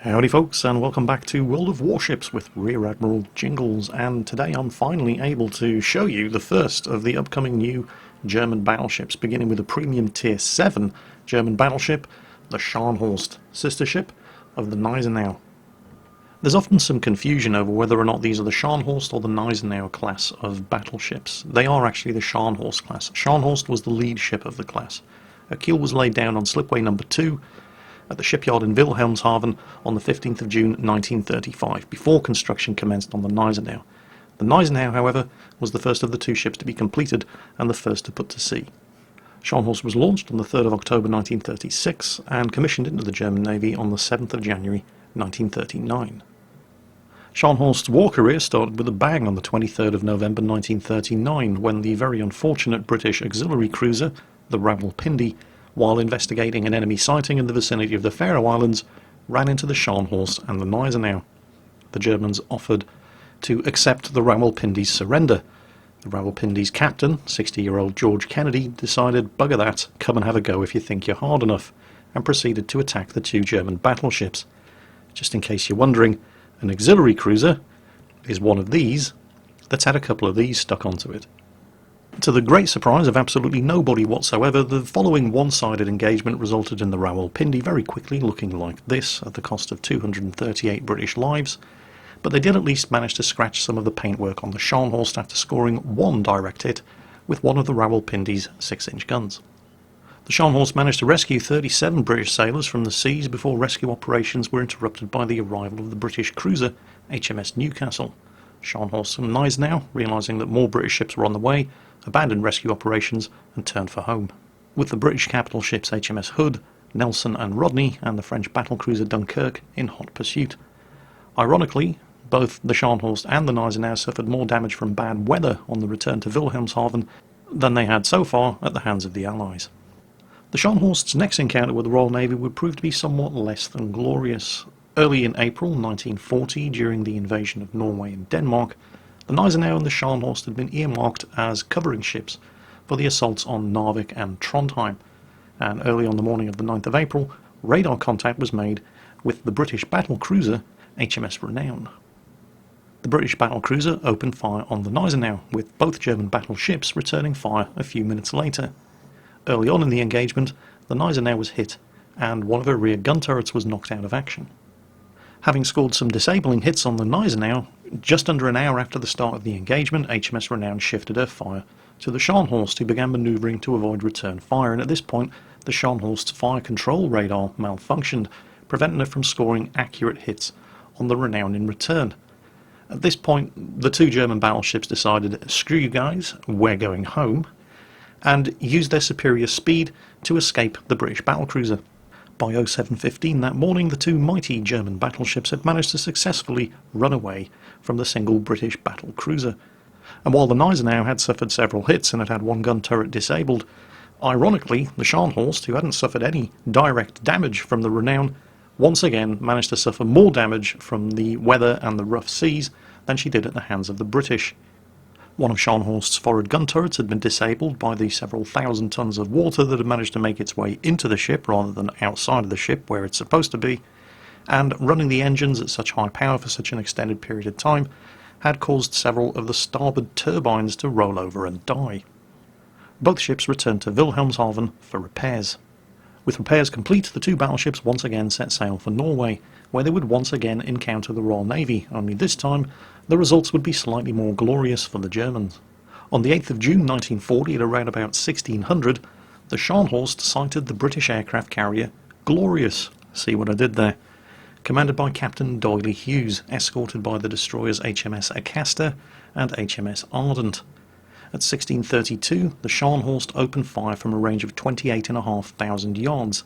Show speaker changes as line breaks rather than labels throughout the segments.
Howdy folks, and welcome back to World of Warships with Rear Admiral Jingles, and today I'm finally able to show you the first of the upcoming new German battleships, beginning with a premium tier 7 German battleship, the Scharnhorst, sister ship of the Gneisenau. There's often some confusion over whether or not these are the Scharnhorst or the Gneisenau class of battleships. They are actually the Scharnhorst class. Scharnhorst was the lead ship of the class. A keel was laid down on slipway number 2 at the shipyard in Wilhelmshaven on the 15th of June 1935, before construction commenced on the Gneisenau. The Gneisenau, however, was the first of the two ships to be completed and the first to put to sea. Scharnhorst was launched on the 3rd of October 1936 and commissioned into the German Navy on the 7th of January 1939. Scharnhorst's war career started with a bang on the 23rd of November 1939, when the very unfortunate British auxiliary cruiser, the Rawalpindi, while investigating an enemy sighting in the vicinity of the Faroe Islands, ran into the Scharnhorst and the Gneisenau. The Germans offered to accept the Rawalpindi's surrender. The Rawalpindi's captain, 60-year-old George Kennedy, decided, bugger that, come and have a go if you think you're hard enough, and proceeded to attack the two German battleships. Just in case you're wondering, an auxiliary cruiser is one of these that's had a couple of these stuck onto it. To the great surprise of absolutely nobody whatsoever, the following one-sided engagement resulted in the Rawalpindi very quickly looking like this, at the cost of 238 British lives, but they did at least manage to scratch some of the paintwork on the Scharnhorst after scoring one direct hit with one of the Rawalpindi's 6-inch guns. The Scharnhorst managed to rescue 37 British sailors from the seas before rescue operations were interrupted by the arrival of the British cruiser HMS Newcastle. Scharnhorst and Gneisenau, realising that more British ships were on the way, abandoned rescue operations and turned for home, with the British capital ships HMS Hood, Nelson and Rodney and the French battlecruiser Dunkirk in hot pursuit. Ironically, both the Scharnhorst and the Gneisenau suffered more damage from bad weather on the return to Wilhelmshaven than they had so far at the hands of the Allies. The Scharnhorst's next encounter with the Royal Navy would prove to be somewhat less than glorious. Early in April 1940, during the invasion of Norway and Denmark, the Gneisenau and the Scharnhorst had been earmarked as covering ships for the assaults on Narvik and Trondheim, and early on the morning of the 9th of April, radar contact was made with the British battlecruiser HMS Renown. The British battlecruiser opened fire on the Gneisenau, with both German battleships returning fire a few minutes later. Early on in the engagement, the Gneisenau was hit, and one of her rear gun turrets was knocked out of action. Having scored some disabling hits on the Gneisenau, just under an hour after the start of the engagement, HMS Renown shifted her fire to the Scharnhorst, who began manoeuvring to avoid return fire, and at this point the Scharnhorst's fire control radar malfunctioned, preventing her from scoring accurate hits on the Renown in return. At this point, the two German battleships decided, screw you guys, we're going home, and used their superior speed to escape the British battlecruiser. By 07:15 that morning, the two mighty German battleships had managed to successfully run away from the single British battle cruiser. And while the Gneisenau had suffered several hits and had had one gun turret disabled, ironically, the Scharnhorst, who hadn't suffered any direct damage from the Renown, once again managed to suffer more damage from the weather and the rough seas than she did at the hands of the British. One of Scharnhorst's forward gun turrets had been disabled by the several thousand tons of water that had managed to make its way into the ship rather than outside of the ship where it's supposed to be, and running the engines at such high power for such an extended period of time had caused several of the starboard turbines to roll over and die. Both ships returned to Wilhelmshaven for repairs. With repairs complete, the two battleships once again set sail for Norway, where they would once again encounter the Royal Navy, only this time the results would be slightly more glorious for the Germans. On the 8th of June 1940, at around about 1600, the Scharnhorst sighted the British aircraft carrier Glorious, see what I did there, commanded by Captain D'Oyly Hughes, escorted by the destroyers HMS Acasta and HMS Ardent. At 16:32, the Scharnhorst opened fire from a range of 28,500 yards.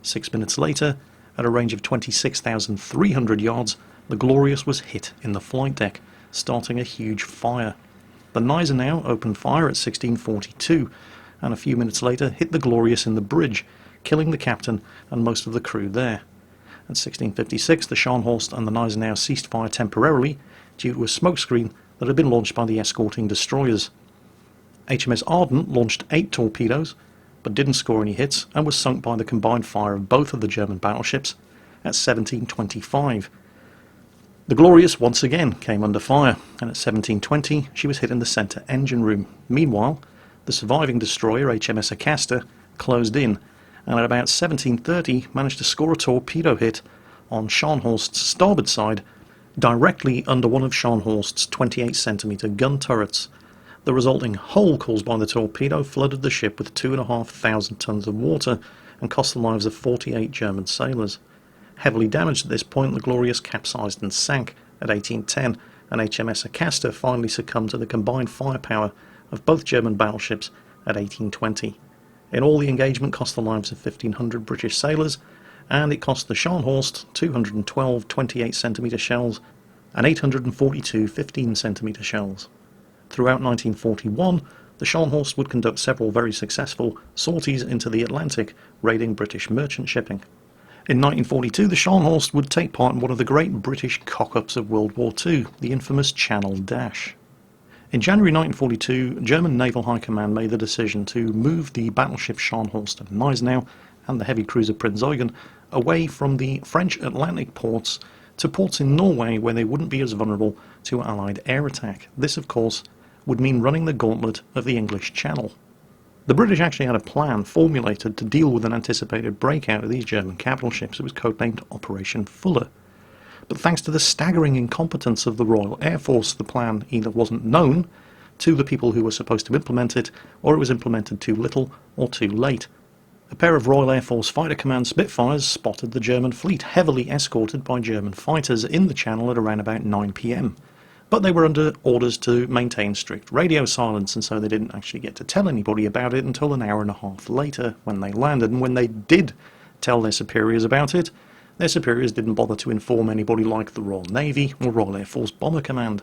6 minutes later, at a range of 26,300 yards, the Glorious was hit in the flight deck, starting a huge fire. The Gneisenau opened fire at 16:42, and a few minutes later hit the Glorious in the bridge, killing the captain and most of the crew there. At 16:56, the Scharnhorst and the Gneisenau ceased fire temporarily due to a smokescreen that had been launched by the escorting destroyers. HMS Ardent launched 8 torpedoes, but didn't score any hits and was sunk by the combined fire of both of the German battleships, at 17:25. The Glorious once again came under fire, and at 17:20 she was hit in the centre engine room. Meanwhile, the surviving destroyer HMS Acasta closed in, and at about 17:30 managed to score a torpedo hit on Scharnhorst's starboard side, directly under one of Scharnhorst's 28cm gun turrets. The resulting hole caused by the torpedo flooded the ship with 2,500 tons of water and cost the lives of 48 German sailors. Heavily damaged at this point, the Glorious capsized and sank at 18:10, and HMS Acasta finally succumbed to the combined firepower of both German battleships at 18:20. In all, the engagement cost the lives of 1,500 British sailors, and it cost the Scharnhorst 212 28cm shells and 842 15cm shells. Throughout 1941, the Scharnhorst would conduct several very successful sorties into the Atlantic, raiding British merchant shipping. In 1942, the Scharnhorst would take part in one of the great British cock-ups of World War II, the infamous Channel Dash. In January 1942, German Naval High Command made the decision to move the battleship Scharnhorst and Gneisenau and the heavy cruiser Prinz Eugen away from the French Atlantic ports to ports in Norway where they wouldn't be as vulnerable to Allied air attack. This, of course, would mean running the gauntlet of the English Channel. The British actually had a plan formulated to deal with an anticipated breakout of these German capital ships. It was codenamed Operation Fuller. But thanks to the staggering incompetence of the Royal Air Force, the plan either wasn't known to the people who were supposed to implement it, or it was implemented too little or too late. A pair of Royal Air Force Fighter Command Spitfires spotted the German fleet, heavily escorted by German fighters, in the Channel at around about 9 p.m. But they were under orders to maintain strict radio silence, and so they didn't actually get to tell anybody about it until an hour and a half later when they landed. And when they did tell their superiors about it, their superiors didn't bother to inform anybody like the Royal Navy or Royal Air Force Bomber Command.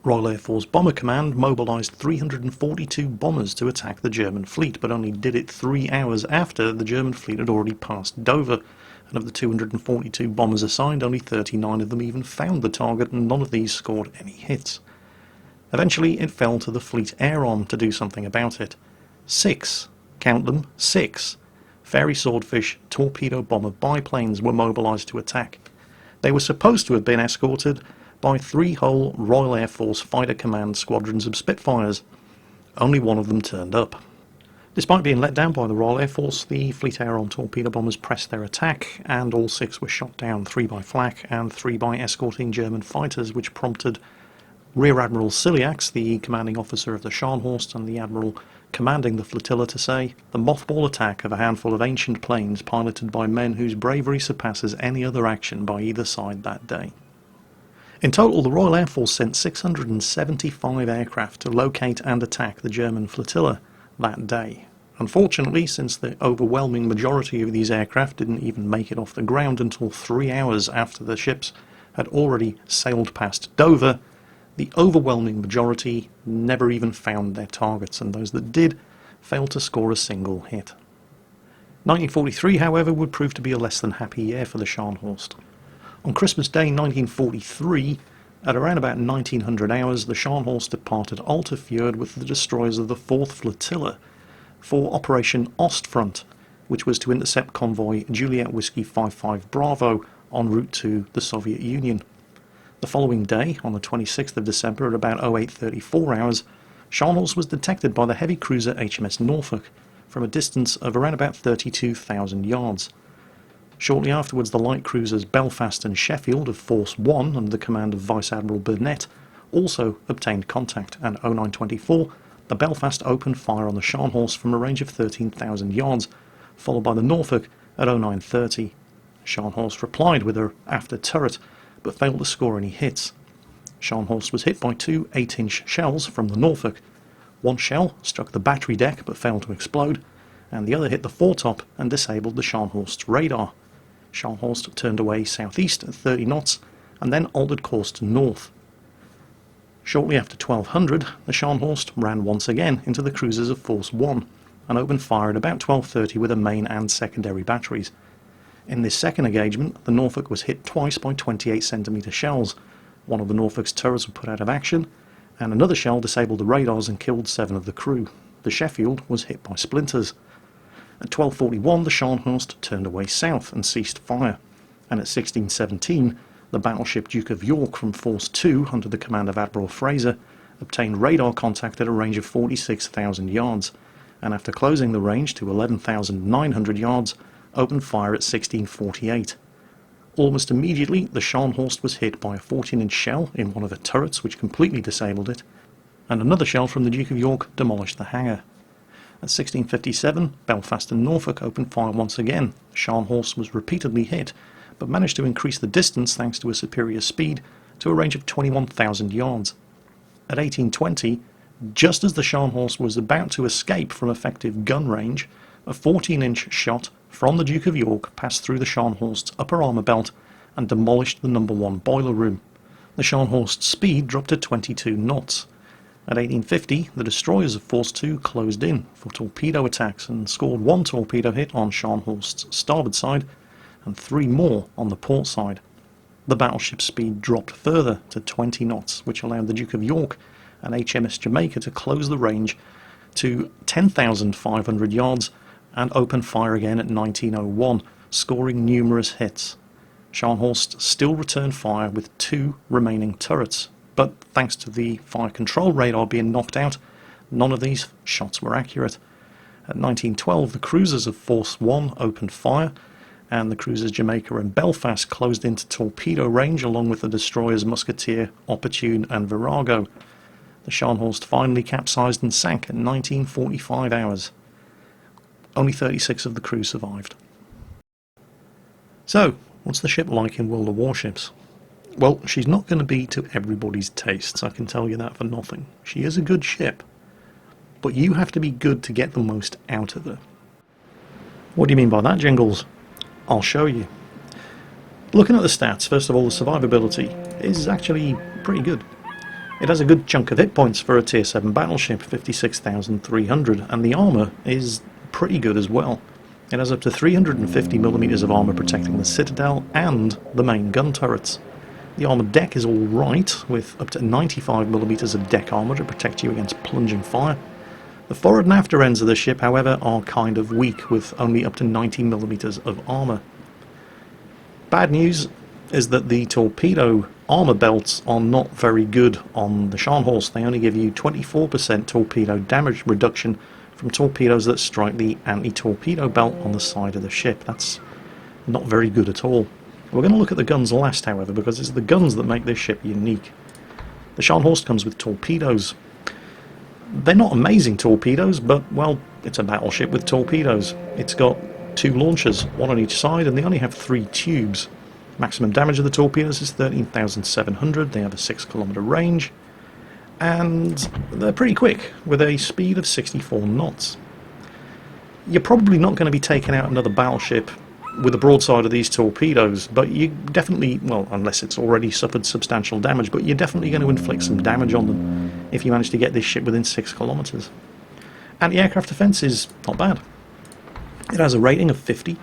Royal Air Force Bomber Command mobilised 342 bombers to attack the German fleet, but only did it 3 hours after the German fleet had already passed Dover. And of the 242 bombers assigned, only 39 of them even found the target, and none of these scored any hits. Eventually, it fell to the Fleet Air Arm to do something about it. 6, count them, 6, Fairey Swordfish torpedo bomber biplanes were mobilised to attack. They were supposed to have been escorted by 3 whole Royal Air Force Fighter Command squadrons of Spitfires. Only one of them turned up. Despite being let down by the Royal Air Force, the Fleet Air Arm torpedo bombers pressed their attack, and all 6 were shot down, 3 by flak and 3 by escorting German fighters, which prompted Rear Admiral Ciliax, the commanding officer of the Scharnhorst and the admiral commanding the flotilla, to say, "The mothball attack of a handful of ancient planes piloted by men whose bravery surpasses any other action by either side that day." In total, the Royal Air Force sent 675 aircraft to locate and attack the German flotilla that day. Unfortunately, since the overwhelming majority of these aircraft didn't even make it off the ground until 3 hours after the ships had already sailed past Dover, the overwhelming majority never even found their targets, and those that did failed to score a single hit. 1943, however, would prove to be a less than happy year for the Scharnhorst. On Christmas Day 1943, at around about 1900 hours, the Scharnhorst departed Altafjord with the destroyers of the 4th Flotilla for Operation Ostfront, which was to intercept convoy Juliet Whiskey 55 Bravo en route to the Soviet Union. The following day, on the 26th of December at about 0834 hours, Scharnhorst was detected by the heavy cruiser HMS Norfolk from a distance of around about 32,000 yards. Shortly afterwards, the light cruisers Belfast and Sheffield of Force 1 under the command of Vice Admiral Burnett also obtained contact, and 0924 the Belfast opened fire on the Scharnhorst from a range of 13,000 yards, followed by the Norfolk at 0930. Scharnhorst replied with her after turret, but failed to score any hits. Scharnhorst was hit by 2 8-inch shells from the Norfolk. One shell struck the battery deck but failed to explode, and the other hit the foretop and disabled the Scharnhorst's radar. Scharnhorst turned away southeast at 30 knots and then altered course to north. Shortly after 1200, the Scharnhorst ran once again into the cruisers of Force 1 and opened fire at about 1230 with her main and secondary batteries. In this second engagement, the Norfolk was hit twice by 28cm shells. One of the Norfolk's turrets was put out of action, and another shell disabled the radars and killed 7 of the crew. The Sheffield was hit by splinters. At 1241, the Scharnhorst turned away south and ceased fire. and at 1617 the battleship Duke of York from Force 2 under the command of Admiral Fraser obtained radar contact at a range of 46,000 yards, and after closing the range to 11,900 yards, opened fire at 1648. Almost immediately, the Scharnhorst was hit by a 14-inch shell in one of the turrets, which completely disabled it, and another shell from the Duke of York demolished the hangar. At 1657, Belfast and Norfolk opened fire once again. The Scharnhorst was repeatedly hit, but managed to increase the distance thanks to a superior speed to a range of 21,000 yards. At 1820, just as the Scharnhorst was about to escape from effective gun range, a 14-inch shot from the Duke of York passed through the Scharnhorst's upper armour belt and demolished the number 1 boiler room. The Scharnhorst's speed dropped to 22 knots. At 1850, the destroyers of Force 2 closed in for torpedo attacks and scored 1 torpedo hit on Scharnhorst's starboard side and 3 more on the port side. The battleship's speed dropped further to 20 knots, which allowed the Duke of York and HMS Jamaica to close the range to 10,500 yards and open fire again at 1901, scoring numerous hits. Scharnhorst still returned fire with 2 remaining turrets, but thanks to the fire control radar being knocked out, none of these shots were accurate. At 1912, the cruisers of Force 1 opened fire, and the cruisers Jamaica and Belfast closed into torpedo range along with the destroyers Musketeer, Opportune and Virago. The Scharnhorst finally capsized and sank at 1945 hours. Only 36 of the crew survived. So, what's the ship like in World of Warships? Well, she's not going to be to everybody's tastes, I can tell you that for nothing. She is a good ship, but you have to be good to get the most out of her. What do you mean by that, Jingles? I'll show you. Looking at the stats, first of all, the survivability is actually pretty good. It has a good chunk of hit points for a Tier 7 battleship, 56,300, and the armour is pretty good as well. It has up to 350mm of armour protecting the citadel and the main gun turrets. The armoured deck is alright, with up to 95mm of deck armour to protect you against plunging fire. The forward and after ends of the ship, however, are kind of weak, with only up to 90mm of armour. Bad news is that the torpedo armour belts are not very good on the Scharnhorst. They only give you 24% torpedo damage reduction from torpedoes that strike the anti-torpedo belt on the side of the ship. That's not very good at all. We're going to look at the guns last, however, because it's the guns that make this ship unique. The Scharnhorst comes with torpedoes. They're not amazing torpedoes, but, well, it's a battleship with torpedoes. It's got 2 launchers, 1 on each side, and they only have 3 tubes. Maximum damage of the torpedoes is 13,700. They have a 6-kilometre range, and they're pretty quick, with a speed of 64 knots. You're probably not going to be taking out another battleship with the broadside of these torpedoes, but you definitely, well, unless it's already suffered substantial damage, but you're definitely going to inflict some damage on them if you manage to get this ship within 6 kilometres. Anti-aircraft defence is not bad. It has a rating of 50,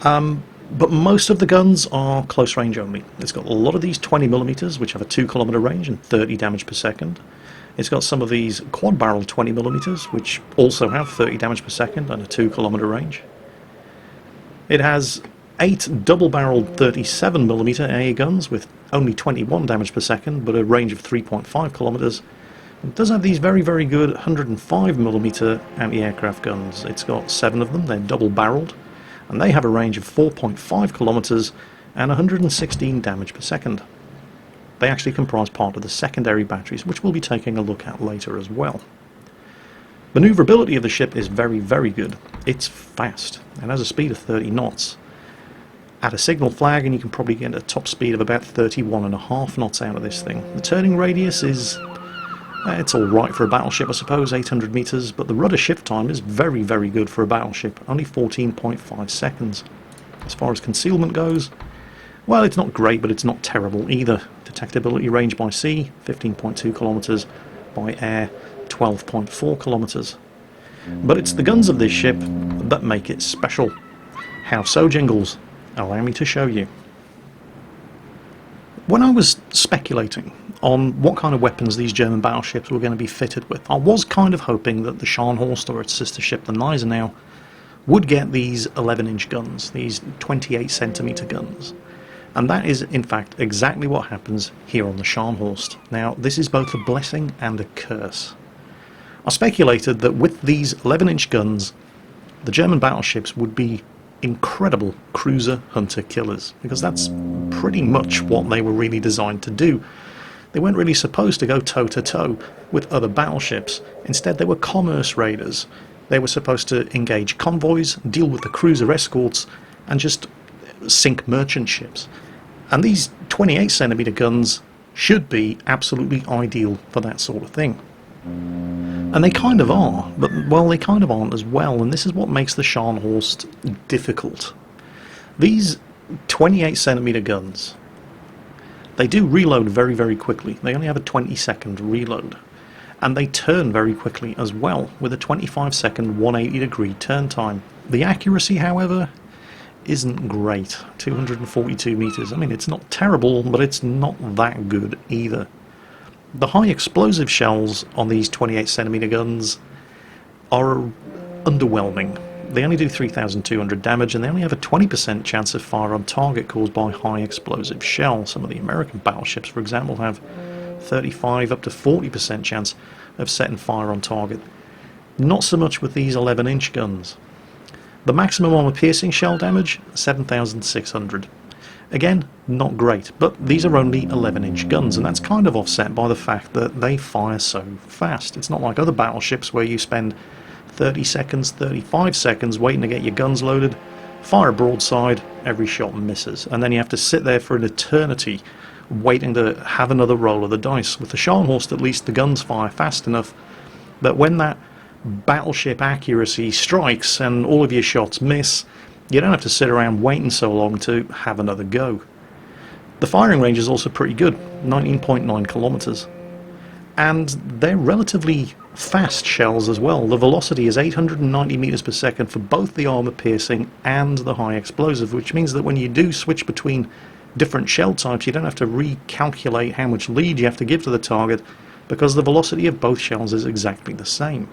but most of the guns are close range only. It's got a lot of these 20mm, which have a 2-kilometre range and 30 damage per second. It's got some of these quad-barrel 20mm, which also have 30 damage per second and a 2-kilometre range. It has 8 double-barreled 37mm AA guns with only 21 damage per second, but a range of 3.5 kilometres. It does have these very, very good 105mm anti-aircraft guns. It's got 7 of them, they're double-barreled, and they have a range of 4.5 kilometres and 116 damage per second. They actually comprise part of the secondary batteries, which we'll be taking a look at later as well. Maneuverability of the ship is very, very good. It's fast and has a speed of 30 knots. Add a signal flag and you can probably get a top speed of about 31.5 knots out of this thing. The turning radius is, it's alright for a battleship, I suppose, 800 metres, but the rudder shift time is very, very good for a battleship, only 14.5 seconds. As far as concealment goes, well, it's not great, but it's not terrible either. Detectability range by sea, 15.2 kilometres, by air, 12.4 kilometres. But it's the guns of this ship that make it special. How so, Jingles? Allow me to show you. When I was speculating on what kind of weapons these German battleships were going to be fitted with, I was kind of hoping that the Scharnhorst or its sister ship, the Gneisenau, would get these 11-inch guns, these 28-centimeter guns. And that is, in fact, exactly what happens here on the Scharnhorst. Now, this is both a blessing and a curse. I speculated that with these 11-inch guns, the German battleships would be incredible cruiser hunter killers, because that's pretty much what they were really designed to do. They weren't really supposed to go toe-to-toe with other battleships. Instead, they were commerce raiders. They were supposed to engage convoys, deal with the cruiser escorts, and just sink merchant ships. And these 28-centimeter guns should be absolutely ideal for that sort of thing. And they kind of are, but, well, they kind of aren't as well, and this is what makes the Scharnhorst difficult. These 28-centimeter guns, they do reload very, very quickly. They only have a 20-second reload. And they turn very quickly as well, with a 25-second 180-degree turn time. The accuracy, however, isn't great. 242 meters. I mean, it's not terrible, but it's not that good either. The high explosive shells on these 28-centimeter guns are underwhelming. They only do 3,200 damage, and they only have a 20% chance of fire on target caused by high explosive shell. Some of the American battleships, for example, have 35 up to 40% chance of setting fire on target. Not so much with these 11-inch guns. The maximum armor-piercing shell damage, 7,600. Again, not great, but these are only 11-inch guns, and that's kind of offset by the fact that they fire so fast. It's not like other battleships where you spend 30 seconds, 35 seconds waiting to get your guns loaded, fire a broadside, every shot misses, and then you have to sit there for an eternity waiting to have another roll of the dice. With the Scharnhorst, at least, the guns fire fast enough that when that battleship accuracy strikes and all of your shots miss, you don't have to sit around waiting so long to have another go. The firing range is also pretty good, 19.9 kilometers. And they're relatively fast shells as well. The velocity is 890 meters per second for both the armor piercing and the high explosive, which means that when you do switch between different shell types, you don't have to recalculate how much lead you have to give to the target, because the velocity of both shells is exactly the same.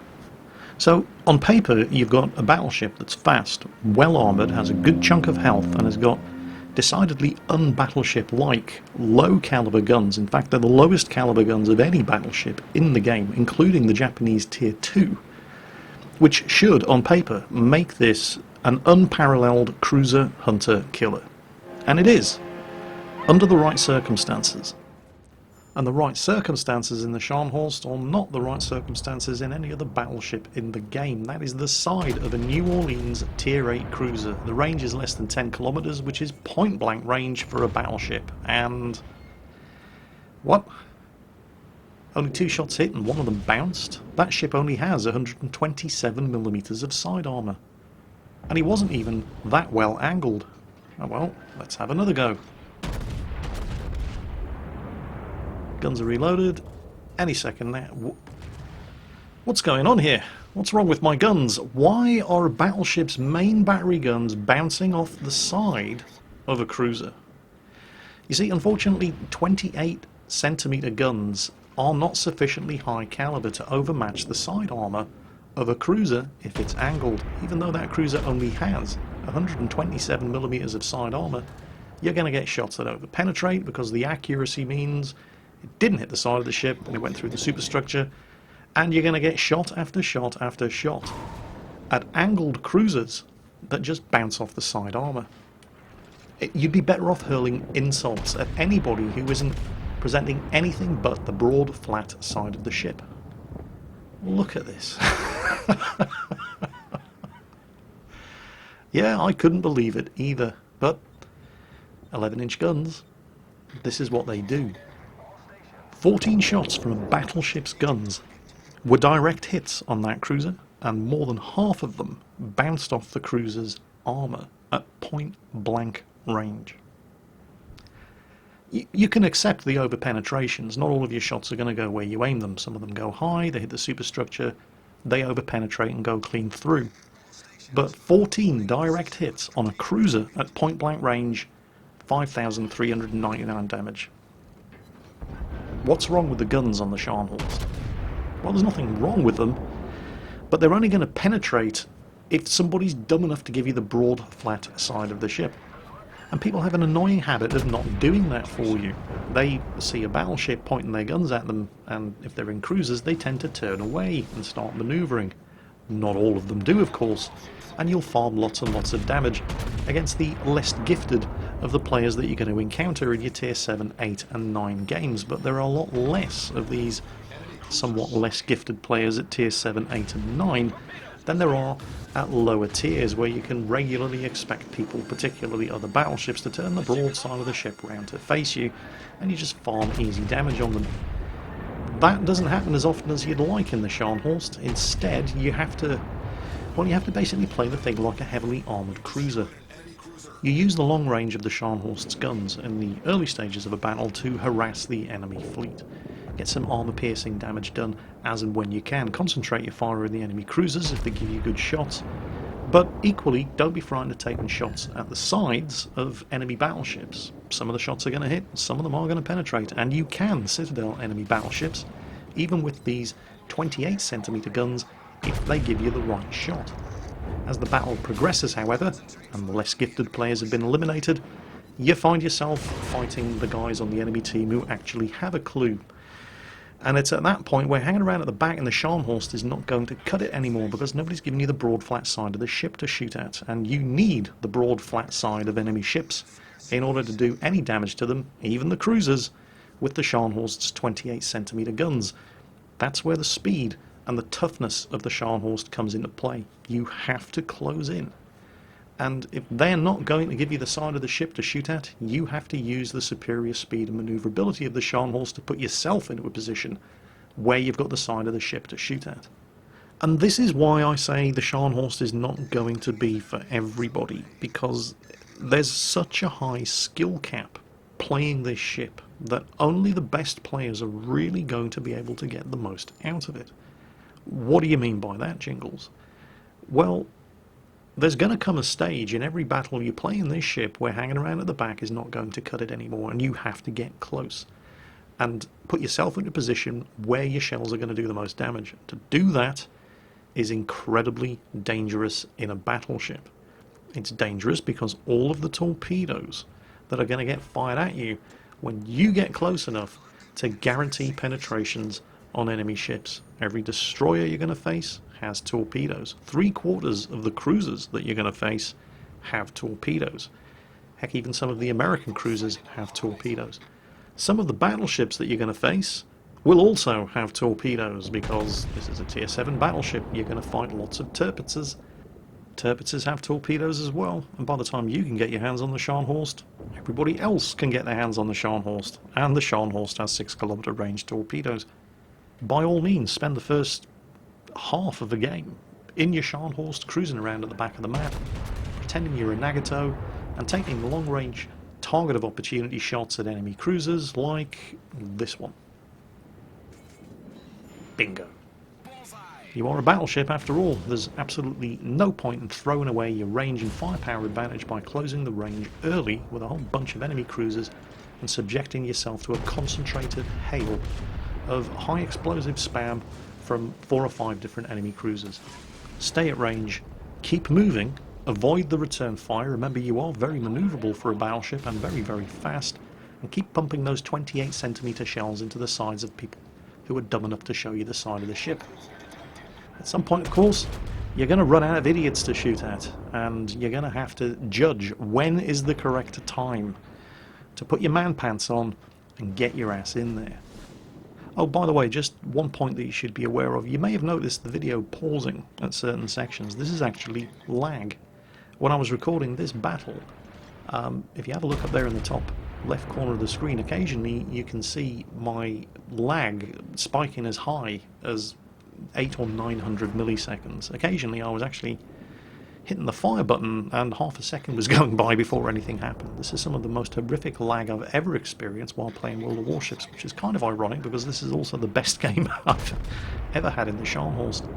So on paper, you've got a battleship that's fast, well armored, has a good chunk of health, and has got decidedly un-battleship-like low caliber guns. In fact, they're the lowest caliber guns of any battleship in the game, including the Japanese Tier 2, which should, on paper, make this an unparalleled cruiser hunter killer. And it is, under the right circumstances. And the right circumstances in the Scharnhorst are not the right circumstances in any other battleship in the game. That is the side of a New Orleans Tier 8 cruiser. The range is less than 10 kilometers, which is point-blank range for a battleship. And what? Only 2 shots hit and 1 of them bounced? That ship only has 127 millimeters of side armor. And he wasn't even that well angled. Oh well, let's have another go. Guns are reloaded any second now. What's going on here? What's wrong with my guns? Why are a battleship's main battery guns bouncing off the side of a cruiser? You see, unfortunately, 28-centimeter guns are not sufficiently high caliber to overmatch the side armor of a cruiser if it's angled. Even though that cruiser only has 127 millimeters of side armor, you're going to get shots that overpenetrate, because the accuracy means it didn't hit the side of the ship and it went through the superstructure, and you're going to get shot after shot after shot at angled cruisers that just bounce off the side armor. You'd be better off hurling insults at anybody who isn't presenting anything but the broad, flat side of the ship. Look at this. Yeah, I couldn't believe it either, but 11-inch guns, this is what they do. 14 shots from a battleship's guns were direct hits on that cruiser, and more than half of them bounced off the cruiser's armor at point-blank range. You can accept the overpenetrations. Not all of your shots are going to go where you aim them. Some of them go high, they hit the superstructure, they overpenetrate and go clean through. But 14 direct hits on a cruiser at point-blank range, 5,399 damage. What's wrong with the guns on the Scharnhorst? Well, there's nothing wrong with them, but they're only going to penetrate if somebody's dumb enough to give you the broad, flat side of the ship. And people have an annoying habit of not doing that for you. They see a battleship pointing their guns at them, and if they're in cruisers, they tend to turn away and start manoeuvring. Not all of them do, of course, and you'll farm lots and lots of damage against the less gifted of the players that you're going to encounter in your Tier 7, 8 and 9 games, but there are a lot less of these somewhat less gifted players at Tier 7, 8 and 9 than there are at lower tiers, where you can regularly expect people, particularly other battleships, to turn the broadside of the ship round to face you, and you just farm easy damage on them. That doesn't happen as often as you'd like in the Scharnhorst. Instead, you have to basically play the thing like a heavily armoured cruiser. You use the long range of the Scharnhorst's guns in the early stages of a battle to harass the enemy fleet. Get some armour-piercing damage done as and when you can. Concentrate your fire on the enemy cruisers if they give you good shots. But equally, don't be frightened of taking shots at the sides of enemy battleships. Some of the shots are going to hit, some of them are going to penetrate, and you can citadel enemy battleships, even with these 28cm guns, if they give you the right shot. As the battle progresses, however, and the less gifted players have been eliminated, you find yourself fighting the guys on the enemy team who actually have a clue. And it's at that point where hanging around at the back in the Scharnhorst is not going to cut it anymore, because nobody's giving you the broad flat side of the ship to shoot at, and you need the broad flat side of enemy ships in order to do any damage to them, even the cruisers, with the Scharnhorst's 28cm guns. That's where the speed and the toughness of the Scharnhorst comes into play. You have to close in. And if they're not going to give you the side of the ship to shoot at, you have to use the superior speed and manoeuvrability of the Scharnhorst to put yourself into a position where you've got the side of the ship to shoot at. And this is why I say the Scharnhorst is not going to be for everybody, because there's such a high skill cap playing this ship that only the best players are really going to be able to get the most out of it. What do you mean by that, Jingles? Well, there's going to come a stage in every battle you play in this ship where hanging around at the back is not going to cut it anymore, and you have to get close and put yourself into a position where your shells are going to do the most damage. To do that is incredibly dangerous in a battleship. It's dangerous because all of the torpedoes that are going to get fired at you when you get close enough to guarantee penetrations on enemy ships. Every destroyer you're going to face has torpedoes. 3/4 of the cruisers that you're going to face have torpedoes. Heck, even some of the American cruisers have torpedoes. Some of the battleships that you're going to face will also have torpedoes, because this is a Tier 7 battleship. You're going to fight lots of Tirpitzers. Tirpitzers have torpedoes as well, and by the time you can get your hands on the Scharnhorst, everybody else can get their hands on the Scharnhorst, and the Scharnhorst has 6-kilometer range torpedoes. By all means, spend the first half of the game in your Scharnhorst, cruising around at the back of the map, pretending you're a Nagato, and taking long-range target of opportunity shots at enemy cruisers like this one. Bingo. You are a battleship after all. There's absolutely no point in throwing away your range and firepower advantage by closing the range early with a whole bunch of enemy cruisers and subjecting yourself to a concentrated hail of high explosive spam from 4 or 5 different enemy cruisers. Stay at range, keep moving, avoid the return fire. Remember, you are very manoeuvrable for a battleship and very, very fast, and keep pumping those 28cm shells into the sides of people who are dumb enough to show you the side of the ship. At some point, of course, you're going to run out of idiots to shoot at, and you're going to have to judge when is the correct time to put your man pants on and get your ass in there. Oh, by the way, just one point that you should be aware of. You may have noticed the video pausing at certain sections. This is actually lag. When I was recording this battle, if you have a look up there in the top left corner of the screen, occasionally you can see my lag spiking as high as 800 or 900 milliseconds. Occasionally I was actually hitting the fire button and half a second was going by before anything happened. This is some of the most horrific lag I've ever experienced while playing World of Warships, which is kind of ironic because this is also the best game I've ever had in the Scharnhorst.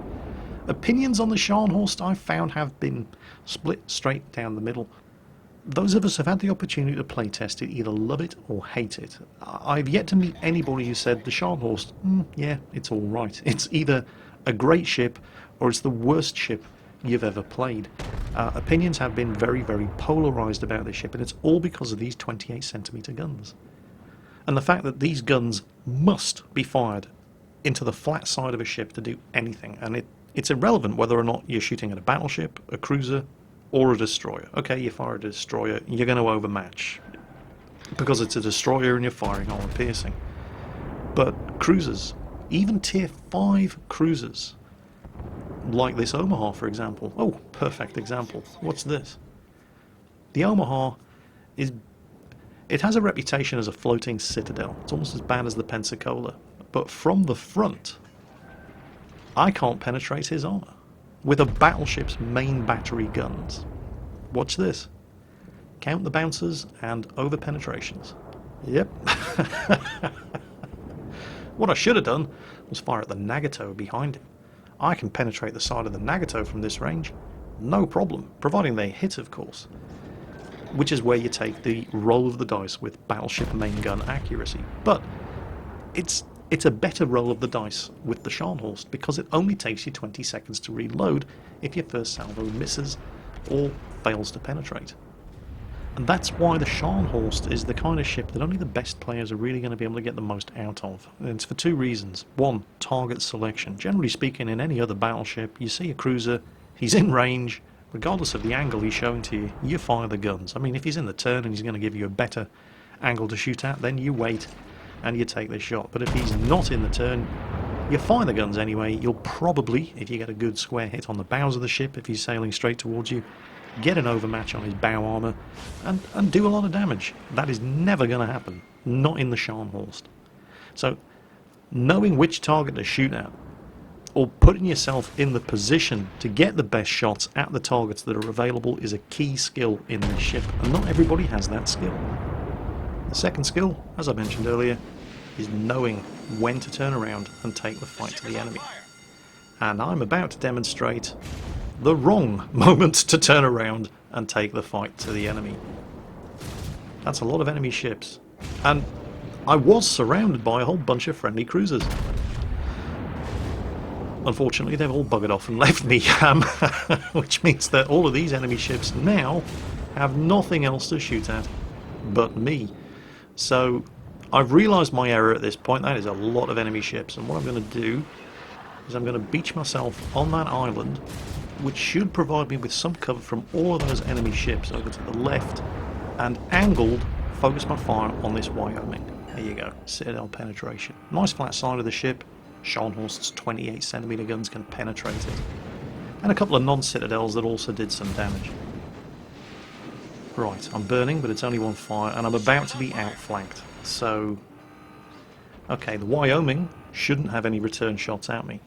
Opinions on the Scharnhorst, I've found, have been split straight down the middle. Those of us who have had the opportunity to playtest it either love it or hate it. I've yet to meet anybody who said the Scharnhorst, yeah, it's alright. It's either a great ship or it's the worst ship you've ever played. Opinions have been very, very polarised about this ship, and it's all because of these 28cm guns. And the fact that these guns must be fired into the flat side of a ship to do anything, and it's irrelevant whether or not you're shooting at a battleship, a cruiser, or a destroyer. Okay, you fire a destroyer, you're going to overmatch, because it's a destroyer and you're firing armor piercing. But cruisers, even tier 5 cruisers, like this Omaha for example. Oh, perfect example. What's this? The Omaha it has a reputation as a floating citadel. It's almost as bad as the Pensacola. But from the front, I can't penetrate his armor with a battleship's main battery guns. Watch this. Count the bouncers and over penetrations. Yep. What I should have done was fire at the Nagato behind him. I can penetrate the side of the Nagato from this range, no problem, providing they hit, of course. Which is where you take the roll of the dice with battleship main gun accuracy. But it's a better roll of the dice with the Scharnhorst, because it only takes you 20 seconds to reload if your first salvo misses or fails to penetrate. And that's why the Scharnhorst is the kind of ship that only the best players are really going to be able to get the most out of. And it's for two reasons. One, target selection. Generally speaking, in any other battleship, you see a cruiser, he's in range, regardless of the angle he's showing to you, you fire the guns. I mean, if he's in the turn and he's going to give you a better angle to shoot at, then you wait and you take the shot. But if he's not in the turn, you fire the guns anyway. You'll probably, if you get a good square hit on the bows of the ship, if he's sailing straight towards you, get an overmatch on his bow armour and do a lot of damage. That is never going to happen, not in the Scharnhorst. So knowing which target to shoot at, or putting yourself in the position to get the best shots at the targets that are available, is a key skill in this ship, and not everybody has that skill. The second skill, as I mentioned earlier, is knowing when to turn around and take the fight to the enemy. And I'm about to demonstrate the wrong moment to turn around and take the fight to the enemy. That's a lot of enemy ships, and I was surrounded by a whole bunch of friendly cruisers. Unfortunately, they've all buggered off and left me, which means that all of these enemy ships now have nothing else to shoot at but me. So I've realised my error at this point. That is a lot of enemy ships, and what I'm going to do is I'm going to beach myself on that island, which should provide me with some cover from all of those enemy ships over to the left, and angled focus my fire on this Wyoming. There you go, citadel penetration. Nice flat side of the ship. Scharnhorst's 28cm guns can penetrate it, and a couple of non-citadels that also did some damage. Right, I'm burning, but it's only one fire, and I'm about to be outflanked. So, okay, the Wyoming shouldn't have any return shots at me,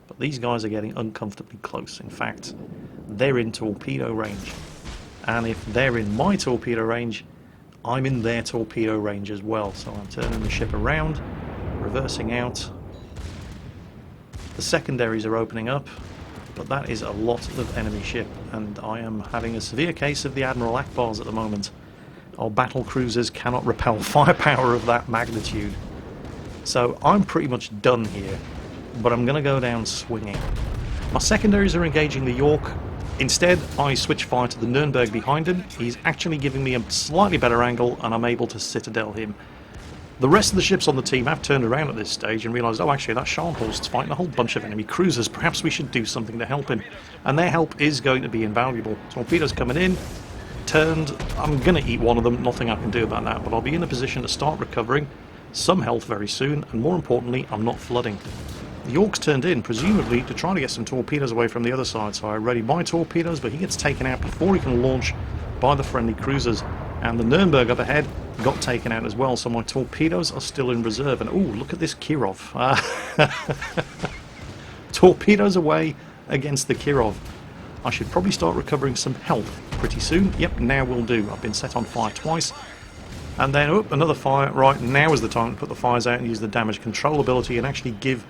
but these guys are getting uncomfortably close. In fact, they're in torpedo range, and if they're in my torpedo range, I'm in their torpedo range as well. So I'm turning the ship around, reversing out. The secondaries are opening up, but that is a lot of enemy ship, and I am having a severe case of the Admiral Akbars at the moment. Our battle cruisers cannot repel firepower of that magnitude. So I'm pretty much done here, but I'm going to go down swinging. My secondaries are engaging the York. Instead, I switch fire to the Nürnberg behind him. He's actually giving me a slightly better angle, and I'm able to citadel him. The rest of the ships on the team have turned around at this stage and realised, oh, actually, that Scharnhorst's fighting a whole bunch of enemy cruisers. Perhaps we should do something to help him. And their help is going to be invaluable. Torpedoes coming in, turned. I'm going to eat one of them. Nothing I can do about that, but I'll be in a position to start recovering some health very soon, and more importantly, I'm not flooding. The York's turned in, presumably to try to get some torpedoes away from the other side, so I ready my torpedoes, but he gets taken out before he can launch by the friendly cruisers. And the Nürnberg up ahead got taken out as well, so my torpedoes are still in reserve. And oh, look at this Kirov. Torpedoes away against the Kirov. I should probably start recovering some health pretty soon. Yep, now will do. I've been set on fire twice. And then, oh, another fire. Right, now is the time to put the fires out and use the damage control ability and actually give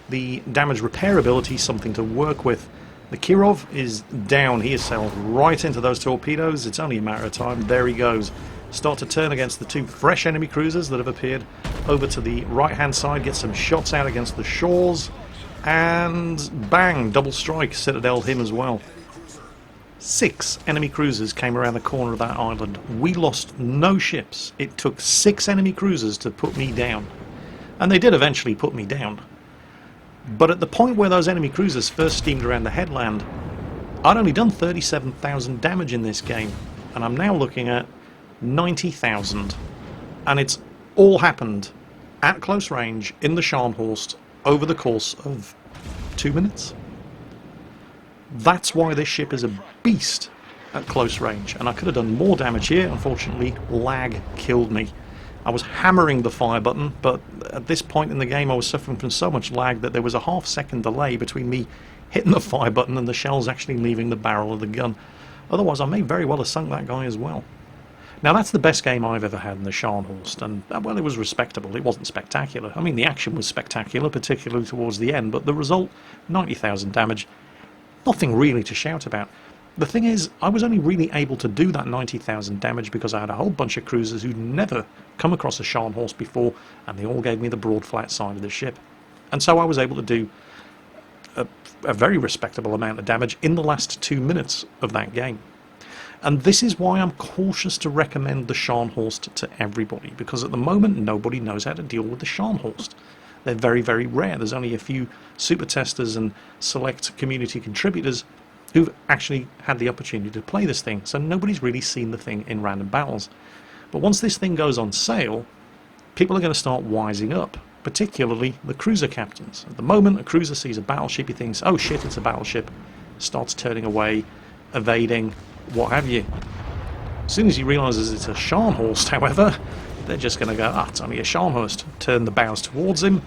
the damage repair ability something to work with. The Kirov is down. He has sailed right into those torpedoes. It's only a matter of time. There he goes. Start to turn against the two fresh enemy cruisers that have appeared over to the right-hand side. Get some shots out against the shores. And bang, double strike. Citadel him as well. 6 enemy cruisers came around the corner of that island. We lost no ships. It took 6 enemy cruisers to put me down. And they did eventually put me down. But at the point where those enemy cruisers first steamed around the headland, I'd only done 37,000 damage in this game. And I'm now looking at 90,000. And it's all happened at close range in the Scharnhorst over the course of 2 minutes. That's why this ship is a beast at close range, and I could have done more damage here. Unfortunately, lag killed me. I was hammering the fire button, but at this point in the game I was suffering from so much lag that there was a half-second delay between me hitting the fire button and the shells actually leaving the barrel of the gun. Otherwise I may very well have sunk that guy as well. Now that's the best game I've ever had in the Scharnhorst, and well, it was respectable. It wasn't spectacular. I mean, the action was spectacular, particularly towards the end, but the result, 90,000 damage, nothing really to shout about. The thing is, I was only really able to do that 90,000 damage because I had a whole bunch of cruisers who'd never come across a Scharnhorst before, and they all gave me the broad flat side of the ship. And so I was able to do a very respectable amount of damage in the last 2 minutes of that game. And this is why I'm cautious to recommend the Scharnhorst to everybody, because at the moment nobody knows how to deal with the Scharnhorst. They're very, very rare. There's only a few super testers and select community contributors who've actually had the opportunity to play this thing, so nobody's really seen the thing in random battles. But once this thing goes on sale, people are going to start wising up, particularly the cruiser captains. At the moment, a cruiser sees a battleship, he thinks, oh shit, it's a battleship, starts turning away, evading, what have you. As soon as he realises it's a Scharnhorst, however, they're just going to go, it's only a Scharnhorst, turn the bows towards him,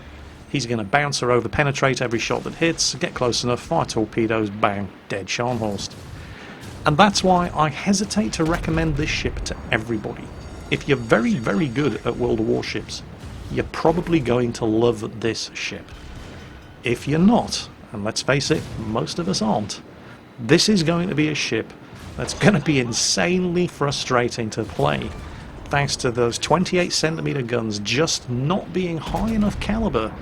he's going to bounce or over-penetrate every shot that hits, get close enough, fire torpedoes, bang, dead Scharnhorst. And that's why I hesitate to recommend this ship to everybody. If you're very, very good at World of Warships, you're probably going to love this ship. If you're not, and let's face it, most of us aren't, this is going to be a ship that's going to be insanely frustrating to play, thanks to those 28cm guns just not being high enough caliber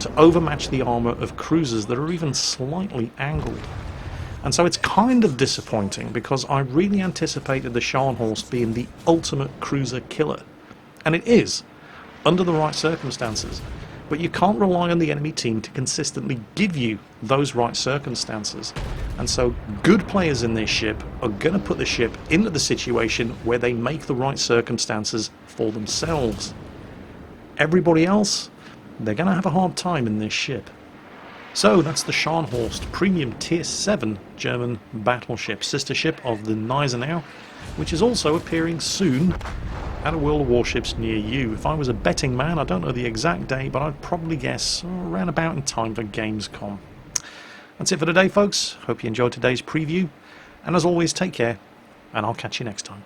to overmatch the armour of cruisers that are even slightly angled. And so it's kind of disappointing, because I really anticipated the Scharnhorst being the ultimate cruiser killer. And it is, under the right circumstances. But you can't rely on the enemy team to consistently give you those right circumstances. And so good players in this ship are going to put the ship into the situation where they make the right circumstances for themselves. Everybody else, they're going to have a hard time in this ship. So that's the Scharnhorst Premium Tier 7 German battleship, sister ship of the Gneisenau, which is also appearing soon at a World of Warships near you. If I was a betting man, I don't know the exact date, but I'd probably guess around about in time for Gamescom. That's it for today, folks. Hope you enjoyed today's preview, and as always, take care, and I'll catch you next time.